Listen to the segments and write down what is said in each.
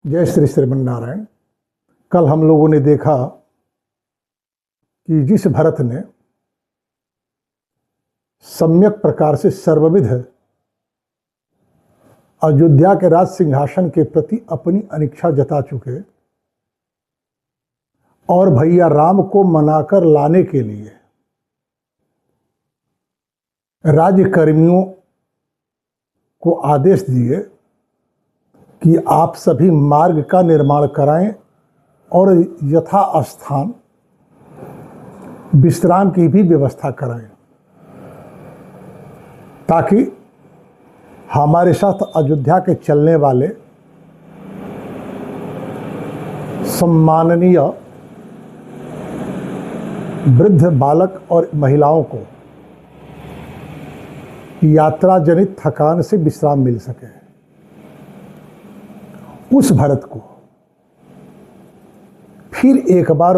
जय श्री श्रीमन नारायण। कल हम लोगों ने देखा कि जिस भरत ने सम्यक प्रकार से सर्वविध अयोध्या के राज सिंहासन के प्रति अपनी अनिच्छा जता चुके और भैया राम को मनाकर लाने के लिए राज्य कर्मियों को आदेश दिए कि आप सभी मार्ग का निर्माण कराएं और यथास्थान विश्राम की भी व्यवस्था कराएं, ताकि हमारे साथ अयोध्या के चलने वाले सम्माननीय वृद्ध बालक और महिलाओं को यात्रा जनित थकान से विश्राम मिल सके। उस भरत को फिर एक बार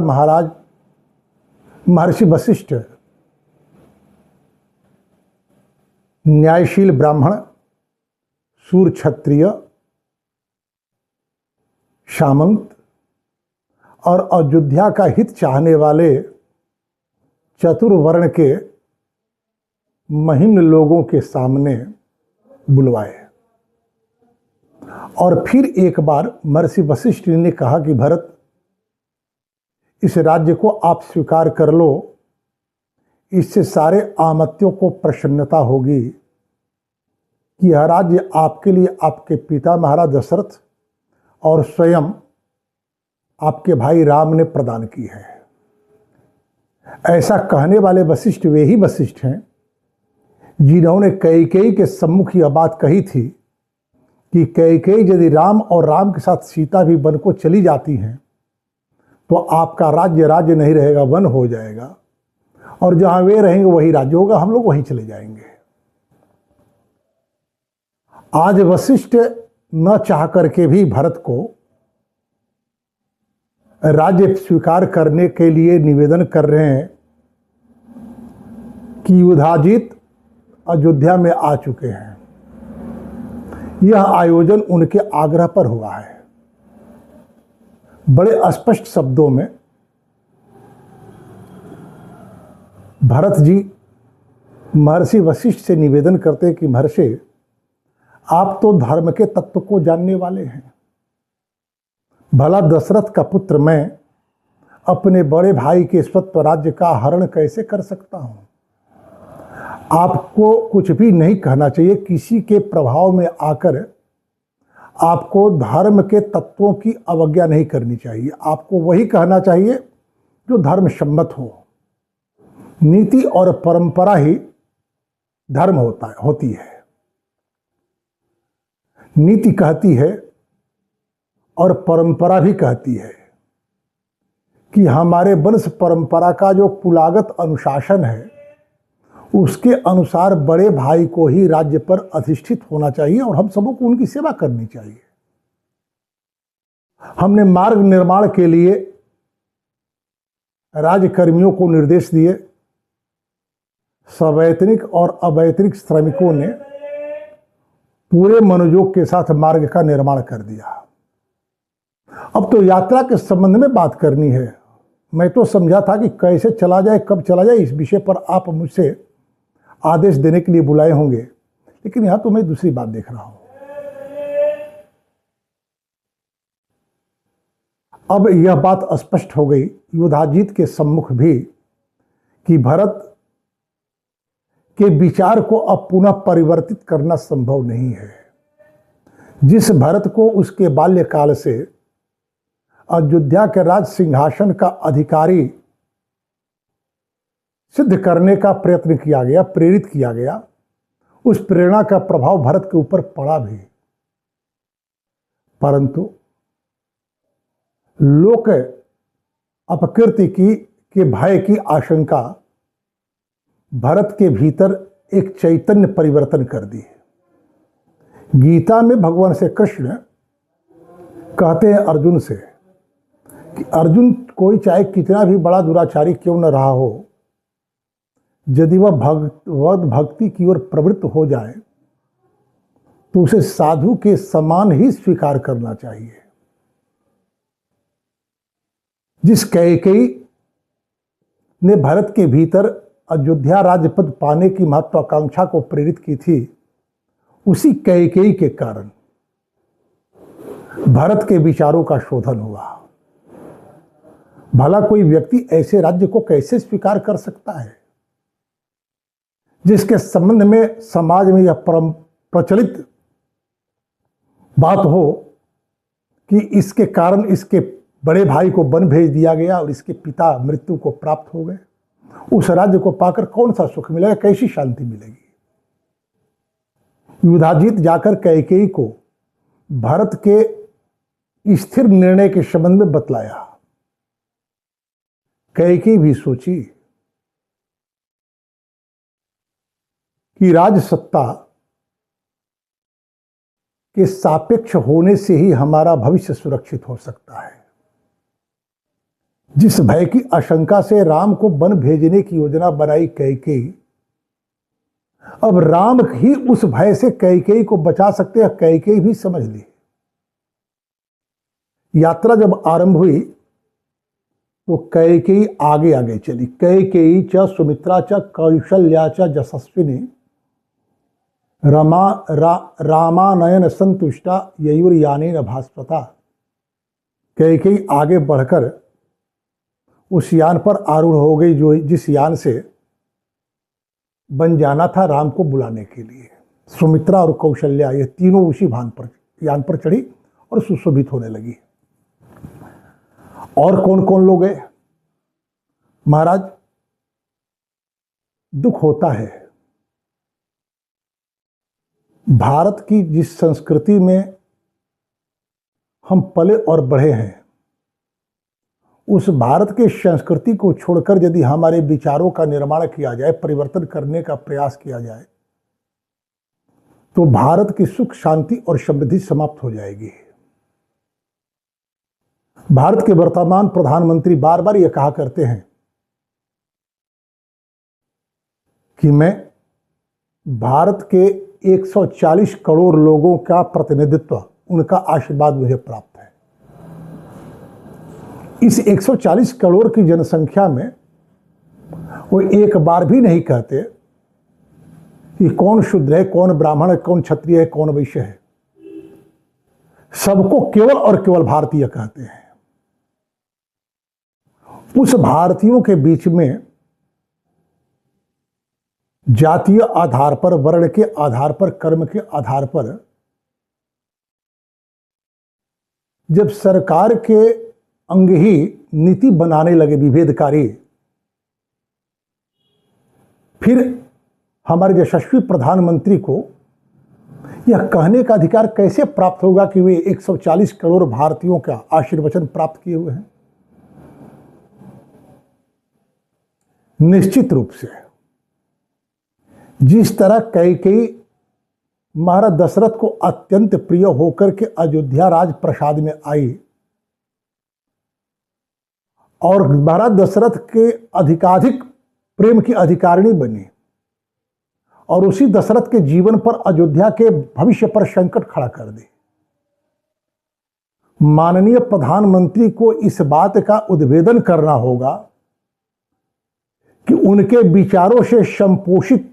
महर्षि वशिष्ठ न्यायशील ब्राह्मण, शूर क्षत्रिय, सामंत और अयोध्या का हित चाहने वाले चतुर्वर्ण के महिम लोगों के सामने बुलवाए और फिर एक बार महर्षि वशिष्ठ ने कहा कि भरत, इस राज्य को आप स्वीकार कर लो, इससे सारे आमत्यों को प्रसन्नता होगी कि यह राज्य आपके लिए आपके पिता महाराज दशरथ और स्वयं आपके भाई राम ने प्रदान की है। ऐसा कहने वाले वशिष्ठ वे ही वशिष्ठ हैं जिन्होंने कैकेयी के सम्मुख यह बात कही थी कि कैकेयी यदि राम और राम के साथ सीता भी वन को चली जाती हैं तो आपका राज्य नहीं रहेगा, वन हो जाएगा और जहां वे रहेंगे वही राज्य होगा, हम लोग वहीं चले जाएंगे। आज वशिष्ठ न चाह करके भी भरत को राज्य स्वीकार करने के लिए निवेदन कर रहे हैं कि युधाजित अयोध्या में आ चुके हैं। यह आयोजन उनके आग्रह पर हुआ है। बड़े स्पष्ट शब्दों में भरत जी महर्षि वशिष्ठ से निवेदन करते हैं कि महर्षि, आप तो धर्म के तत्व को जानने वाले हैं। भला दशरथ का पुत्र मैं अपने बड़े भाई के स्वत्व राज्य का हरण कैसे कर सकता हूं? आपको कुछ भी नहीं कहना चाहिए, किसी के प्रभाव में आकर आपको धर्म के तत्वों की अवज्ञा नहीं करनी चाहिए। आपको वही कहना चाहिए जो धर्म सम्मत हो। नीति और परंपरा ही धर्म होती है। नीति कहती है और परंपरा भी कहती है कि हमारे वंश परंपरा का जो कुलागत अनुशासन है उसके अनुसार बड़े भाई को ही राज्य पर अधिष्ठित होना चाहिए और हम सबों को उनकी सेवा करनी चाहिए। हमने मार्ग निर्माण के लिए राज्यकर्मियों को निर्देश दिए। सवैतनिक और अवैतनिक श्रमिकों ने पूरे मनोयोग के साथ मार्ग का निर्माण कर दिया। अब तो यात्रा के संबंध में बात करनी है। मैं तो समझा था कि कैसे चला जाए, कब चला जाए, इस विषय पर आप मुझसे आदेश देने के लिए बुलाए होंगे, लेकिन यहां तो मैं दूसरी बात देख रहा हूं। अब यह बात स्पष्ट हो गई युधाजित के सम्मुख भी कि भरत के विचार को अब पुनः परिवर्तित करना संभव नहीं है। जिस भरत को उसके बाल्यकाल से अयोध्या के राज सिंहासन का अधिकारी सिद्ध करने का प्रयत्न किया गया, प्रेरित किया गया, उस प्रेरणा का प्रभाव भरत के ऊपर पड़ा भी, परंतु लोक अपकीर्ति के भय की आशंका भरत के भीतर एक चैतन्य परिवर्तन कर दी। गीता में भगवान श्री कृष्ण कहते हैं अर्जुन से कि अर्जुन, कोई चाहे कितना भी बड़ा दुराचारी क्यों न रहा हो, यदि वह भक्ति की ओर प्रवृत्त हो जाए तो उसे साधु के समान ही स्वीकार करना चाहिए। जिस कैकेयी ने भारत के भीतर अयोध्या राजपद पाने की महत्वाकांक्षा को प्रेरित की थी, उसी कैकेयी के कारण भारत के विचारों का शोधन हुआ। भला कोई व्यक्ति ऐसे राज्य को कैसे स्वीकार कर सकता है जिसके संबंध में समाज में यह प्रचलित बात हो कि इसके कारण इसके बड़े भाई को वन भेज दिया गया और इसके पिता मृत्यु को प्राप्त हो गए। उस राज्य को पाकर कौन सा सुख मिलेगा, कैसी शांति मिलेगी। युधाजीत जाकर कैकेयी को भारत के स्थिर निर्णय के संबंध में बतलाया। कैकेयी भी सोची कि राज सत्ता के सापेक्ष होने से ही हमारा भविष्य सुरक्षित हो सकता है। जिस भय की आशंका से राम को वन भेजने की योजना बनाई कैकेयी, अब राम ही उस भय से कैकेयी को बचा सकते हैं, कैकेयी भी समझ ली। यात्रा जब आरंभ हुई तो कैकेयी आगे आगे चली। कैकेयी च सुमित्रा च कौशल्या च यशस्विनी रामानयन संतुष्टा ययुर्यानेन भास्वता। कैकेयी आगे बढ़कर उस यान पर आरूढ़ हो गई जो जिस यान से बन जाना था राम को बुलाने के लिए। सुमित्रा और कौशल्या ये तीनों उसी यान पर चढ़ी और सुशोभित होने लगी। और कौन कौन लोग गए? महाराज, दुख होता है भारत की जिस संस्कृति में हम पले और बढ़े हैं, उस भारत की संस्कृति को छोड़कर यदि हमारे विचारों का निर्माण किया जाए, परिवर्तन करने का प्रयास किया जाए, तो भारत की सुख शांति और समृद्धि समाप्त हो जाएगी। भारत के वर्तमान प्रधानमंत्री बार बार यह कहा करते हैं कि मैं भारत के 140 करोड़ लोगों का प्रतिनिधित्व, उनका आशीर्वाद मुझे प्राप्त है। इस 140 करोड़ की जनसंख्या में वो एक बार भी नहीं कहते कि कौन शूद्र है, कौन ब्राह्मण है, कौन क्षत्रिय है, कौन वैश्य है। सबको केवल और केवल भारतीय कहते हैं। उस भारतीयों के बीच में जातीय आधार पर, वर्ण के आधार पर, कर्म के आधार पर जब सरकार के अंग ही नीति बनाने लगे विभेदकारी, फिर हमारे यशस्वी प्रधानमंत्री को यह कहने का अधिकार कैसे प्राप्त होगा कि वे 140 करोड़ भारतीयों का आशीर्वचन प्राप्त किए हुए हैं? निश्चित रूप से जिस तरह कैकेयी महाराज दशरथ को अत्यंत प्रिय होकर के अयोध्या राज प्रसाद में आई और महाराज दशरथ के अधिकाधिक प्रेम की अधिकारिणी बनी और उसी दशरथ के जीवन पर, अयोध्या के भविष्य पर संकट खड़ा कर दी, माननीय प्रधानमंत्री को इस बात का उद्भेदन करना होगा कि उनके विचारों से संपोषित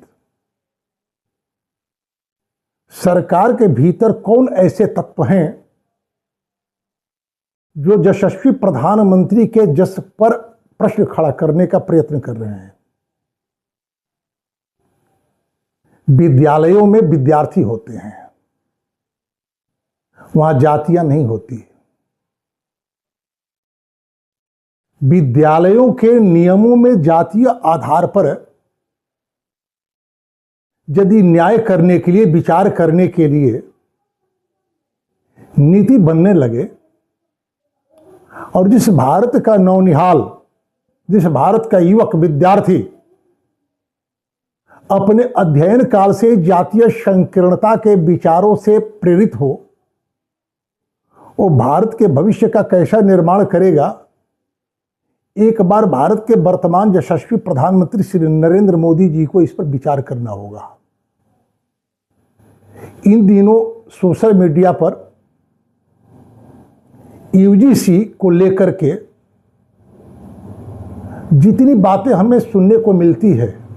सरकार के भीतर कौन ऐसे तत्व हैं जो यशस्वी प्रधानमंत्री के जस पर प्रश्न खड़ा करने का प्रयत्न कर रहे हैं। विद्यालयों में विद्यार्थी होते हैं, वहां जातियां नहीं होती। विद्यालयों के नियमों में जातीय आधार पर यदि न्याय करने के लिए, विचार करने के लिए नीति बनने लगे और जिस भारत का नौनिहाल, जिस भारत का युवक विद्यार्थी अपने अध्ययन काल से जातीय संकीर्णता के विचारों से प्रेरित हो, वो भारत के भविष्य का कैसा निर्माण करेगा? एक बार भारत के वर्तमान यशस्वी प्रधानमंत्री श्री नरेंद्र मोदी जी को इस पर विचार करना होगा। इन दिनों सोशल मीडिया पर यूजीसी को लेकर के जितनी बातें हमें सुनने को मिलती है,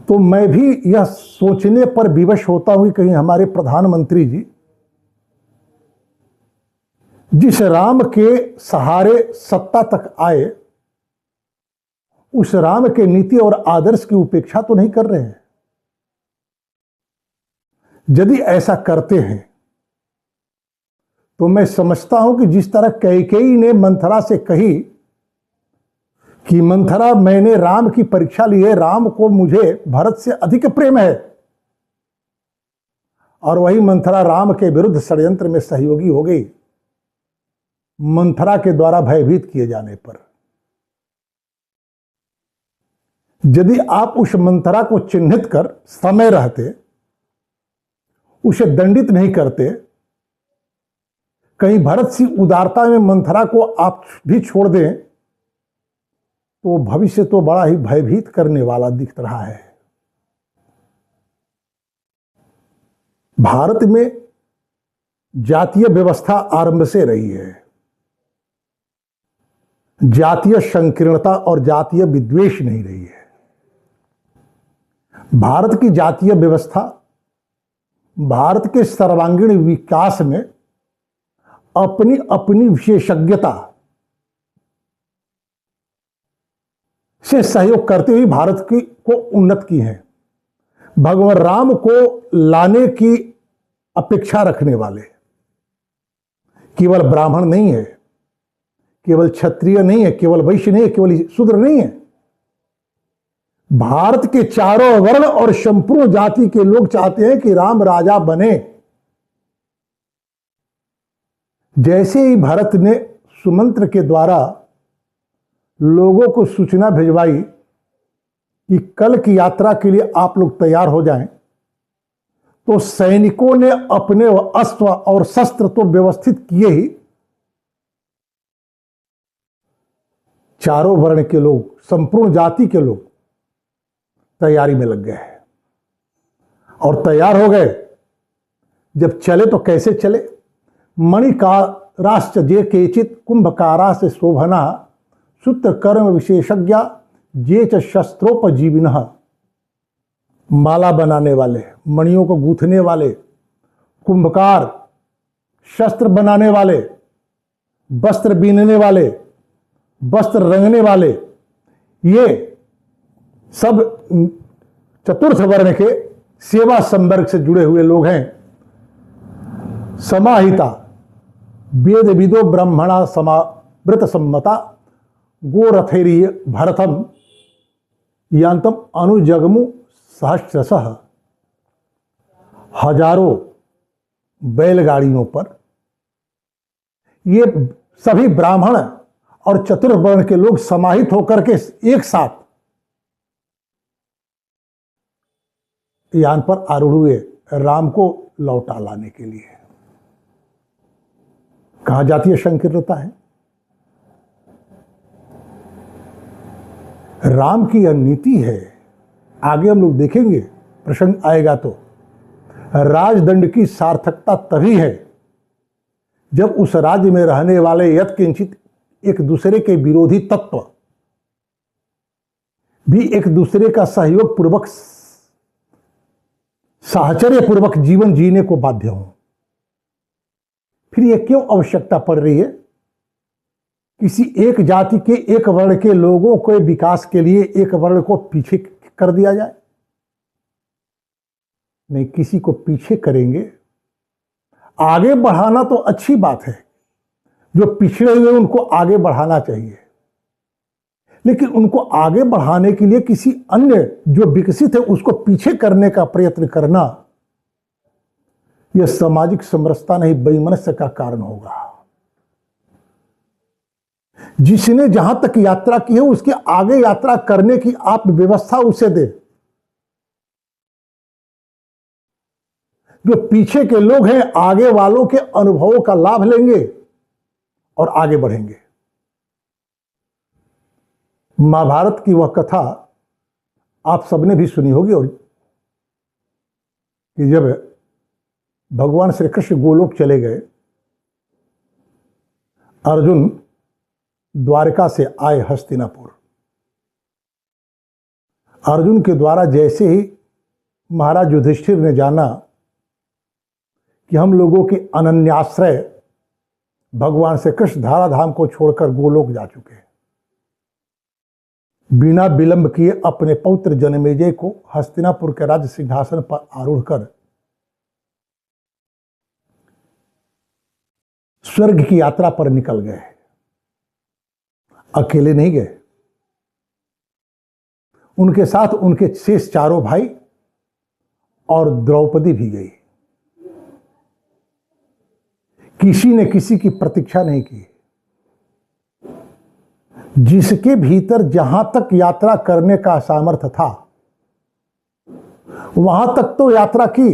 तो मैं भी यह सोचने पर विवश होता हूं कि कहीं हमारे प्रधानमंत्री जी जिस राम के सहारे सत्ता तक आए, उस राम के नीति और आदर्श की उपेक्षा तो नहीं कर रहे हैं। यदि ऐसा करते हैं तो मैं समझता हूं कि जिस तरह कैकेयी ने मंथरा से कही कि मंथरा, मैंने राम की परीक्षा ली है, राम को मुझे भरत से अधिक प्रेम है, और वही मंथरा राम के विरुद्ध षड्यंत्र में सहयोगी हो गई, मंथरा के द्वारा भयभीत किए जाने पर। यदि आप उस मंथरा को चिन्हित कर समय रहते उसे दंडित नहीं करते, कहीं भरत सी उदारता में मंथरा को आप भी छोड़ दें, तो भविष्य तो बड़ा ही भयभीत करने वाला दिख रहा है। भारत में जातीय व्यवस्था आरंभ से रही है। जातीय संकीर्णता और जातीय विद्वेष नहीं रही है। भारत की जातीय व्यवस्था भारत के सर्वांगीण विकास में अपनी अपनी विशेषज्ञता से सहयोग करते हुए भारत की को उन्नत की है। भगवान राम को लाने की अपेक्षा रखने वाले केवल ब्राह्मण नहीं है, केवल क्षत्रिय नहीं है, केवल वैश्य नहीं है, केवल शूद्र नहीं है। भारत के चारों वर्ण और संपूर्ण जाति के लोग चाहते हैं कि राम राजा बने। जैसे ही भारत ने सुमंत्र के द्वारा लोगों को सूचना भिजवाई कि कल की यात्रा के लिए आप लोग तैयार हो जाएं, तो सैनिकों ने अपने अस्त्र और शस्त्र तो व्यवस्थित किए ही, चारों वर्ण के लोग, संपूर्ण जाति के लोग तैयारी में लग गए और तैयार हो गए। जब चले तो कैसे चले? मणिकाराश्च जे केचित कुंभकारा से शोभना सूत्र कर्म विशेषज्ञ जे च शस्त्रोपजीविनः। माला बनाने वाले, मणियों को गूंथने वाले, कुंभकार, शस्त्र बनाने वाले, वस्त्र बीनने वाले, वस्त्र रंगने वाले, ये सब चतुर्थ वर्ण के सेवा संवर्ग से जुड़े हुए लोग हैं। समाहिता वेद विदो ब्रह्मणा समावृत सम्मता गोरथैरीय भरतम यांतम अनुजगमु सहस्रशः। हजारों बैलगाड़ियों पर ये सभी ब्राह्मण और चतुर्वर्ण के लोग समाहित होकर के एक साथ यान पर आरूढ़ हुए राम को लौटा लाने के लिए। कहां जातीय संकीर्णता है? राम की यह नीति है। आगे हम लोग देखेंगे, प्रसंग आएगा तो। राजदंड की सार्थकता तभी है जब उस राज्य में रहने वाले यत्किंचित एक दूसरे के विरोधी तत्व भी एक दूसरे का सहयोग पूर्वक, साहचर्य पूर्वक जीवन जीने को बाध्य हों। फिर यह क्यों आवश्यकता पड़ रही है? किसी एक जाति के एक वर्ण के लोगों के विकास के लिए एक वर्ण को पीछे कर दिया जाए? नहीं, किसी को पीछे करेंगे। आगे बढ़ाना तो अच्छी बात है, जो पिछड़े हुए उनको आगे बढ़ाना चाहिए, लेकिन उनको आगे बढ़ाने के लिए किसी अन्य जो विकसित है उसको पीछे करने का प्रयत्न करना, यह सामाजिक समरसता नहीं, वैमनस्य का कारण होगा। जिसने जहां तक यात्रा की है उसके आगे यात्रा करने की आप व्यवस्था उसे दे। जो पीछे के लोग हैं आगे वालों के अनुभवों का लाभ लेंगे और आगे बढ़ेंगे। महाभारत की वह कथा आप सबने भी सुनी होगी, और कि जब भगवान श्री कृष्ण गोलोक चले गए, अर्जुन द्वारका से आए हस्तिनापुर। अर्जुन के द्वारा जैसे ही महाराज युधिष्ठिर ने जाना कि हम लोगों के अनन्याश्रय भगवान श्री कृष्ण धाराधाम को छोड़कर गोलोक जा चुके हैं, बिना विलंब किए अपने पौत्र जनमेजय को हस्तिनापुर के राज्य सिंहासन पर आरूढ़ कर स्वर्ग की यात्रा पर निकल गए। अकेले नहीं गए, उनके साथ उनके शेष चारों भाई और द्रौपदी भी गई। किसी ने किसी की प्रतीक्षा नहीं की। जिसके भीतर जहां तक यात्रा करने का सामर्थ्य था वहां तक तो यात्रा की,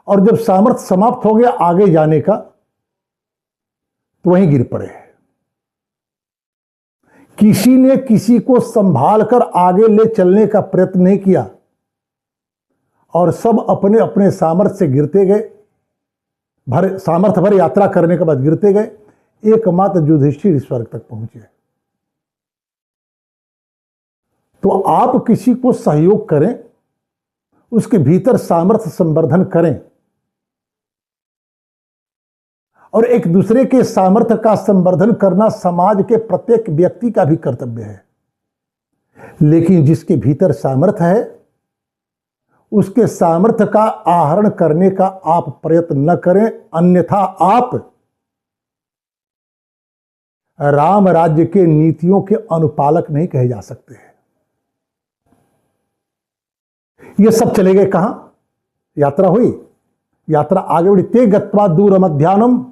और जब सामर्थ्य समाप्त हो गया आगे जाने का तो वहीं गिर पड़े। किसी ने किसी को संभाल कर आगे ले चलने का प्रयत्न नहीं किया और सब अपने अपने सामर्थ्य से गिरते गए। सामर्थ्य भर यात्रा करने के बाद गिरते गए। एकमात्र युधिष्ठिर स्वर्ग तक पहुंचे। तो आप किसी को सहयोग करें, उसके भीतर सामर्थ्य संवर्धन करें और एक दूसरे के सामर्थ्य का संवर्धन करना समाज के प्रत्येक व्यक्ति का भी कर्तव्य है। लेकिन जिसके भीतर सामर्थ्य है उसके सामर्थ्य का आहरण करने का आप प्रयत्न न करें, अन्यथा आप राम राज्य के नीतियों के अनुपालक नहीं कहे जा सकते हैं। ये सब चले गए कहां? यात्रा हुई, यात्रा आगे बढ़ी। ते गत्वा दूर मध्यान्हम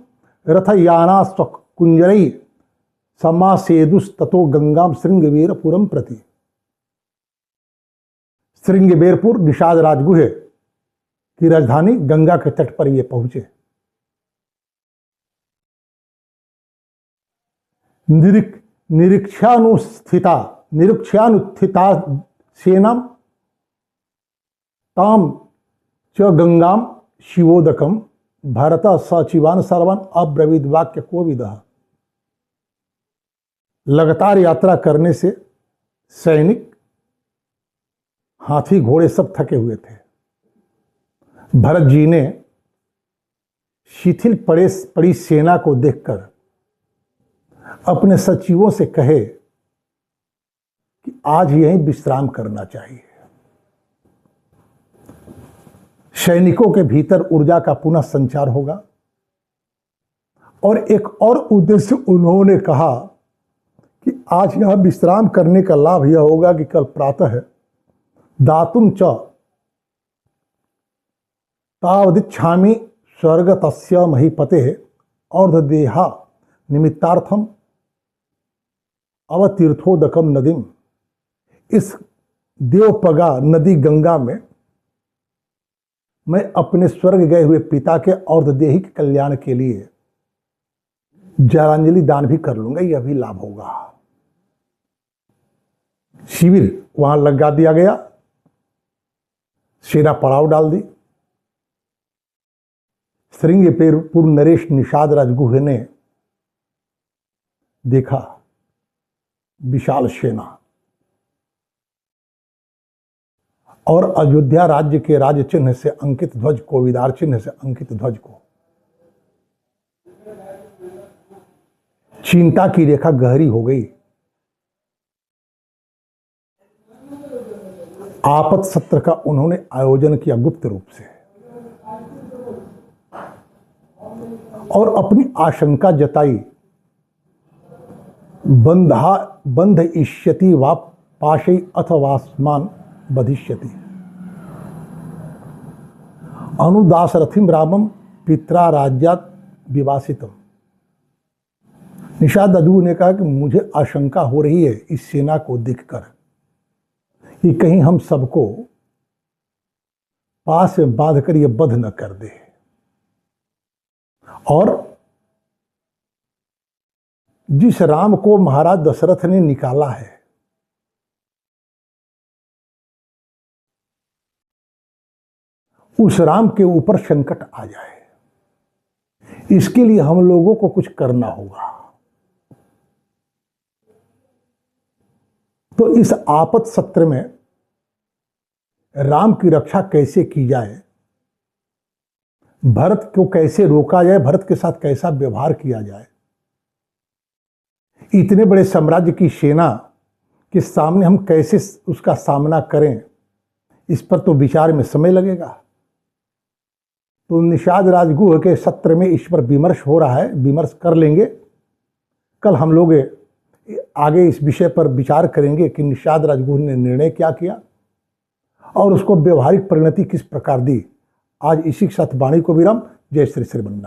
रथयाना स्वकुंजरई समासेदुस्ततो गंगाम श्रृंगबेरपुरम प्रति। श्रृंगबेरपुर निषाद राजगुह की राजधानी गंगा के तट पर ये पहुंचे। निरीक्षानुत्थिता सेना ताम च गंगाम शिवोदकम भरत सचिवान सर्वान अब्रवीद वाक्य को विदः। लगातार यात्रा करने से सैनिक, हाथी, घोड़े सब थके हुए थे। भरत जी ने शिथिल पड़ी सेना को देखकर अपने सचिवों से कहे कि आज यहीं विश्राम करना चाहिए। सैनिकों के भीतर ऊर्जा का पुनः संचार होगा। और एक और उद्देश्य उन्होंने कहा कि आज यहां विश्राम करने का लाभ यह होगा कि कल प्रातः है दातुम च तावदिच्छामि स्वर्ग तस्य महीपते अर्धदेहा निमित्तार्थम अवतीर्थोदकम नदीम। इस देवपगा नदी गंगा में मैं अपने स्वर्ग गए हुए पिता के अर्धदेही के कल्याण के लिए जलांजलि दान भी कर लूंगा, यह भी लाभ होगा। शिविर वहां लगा दिया गया, सेना पड़ाव डाल दी। श्रृंगबेरपुर नरेश निषाद राजगुह ने देखा विशाल सेना और अयोध्या राज्य के राज चिन्ह से अंकित ध्वज को, विदार चिन्ह से अंकित ध्वज को। चिंता की रेखा गहरी हो गई। आपत सत्र का उन्होंने आयोजन किया गुप्त रूप से और अपनी आशंका जताई, बंध इष्यति वा पाशै अथवास्मान बधिष्यति। अनुदासरथिम रामम पित्रा राज्यात विवासितम। निषाद राजगुह ने कहा कि मुझे आशंका हो रही है इस सेना को देखकर कि कहीं हम सबको पास में बांधकर यह बध न कर दे। और जिस राम को महाराज दशरथ ने निकाला है उस राम के ऊपर संकट आ जाए, इसके लिए हम लोगों को कुछ करना होगा। तो इस आपत सत्र में राम की रक्षा कैसे की जाए, भरत को कैसे रोका जाए, भरत के साथ कैसा व्यवहार किया जाए, इतने बड़े साम्राज्य की सेना के सामने हम कैसे उसका सामना करें, इस पर तो विचार में समय लगेगा। तो निषाद राजगुह के सत्र में इस पर विमर्श हो रहा है, विमर्श कर लेंगे। कल हम लोग आगे इस विषय पर विचार करेंगे कि निषाद राजगुह ने निर्णय क्या किया और उसको व्यवहारिक परिणति किस प्रकार दी। आज इसी के साथ वाणी को विराम। जय श्री श्रीमन्नारायण।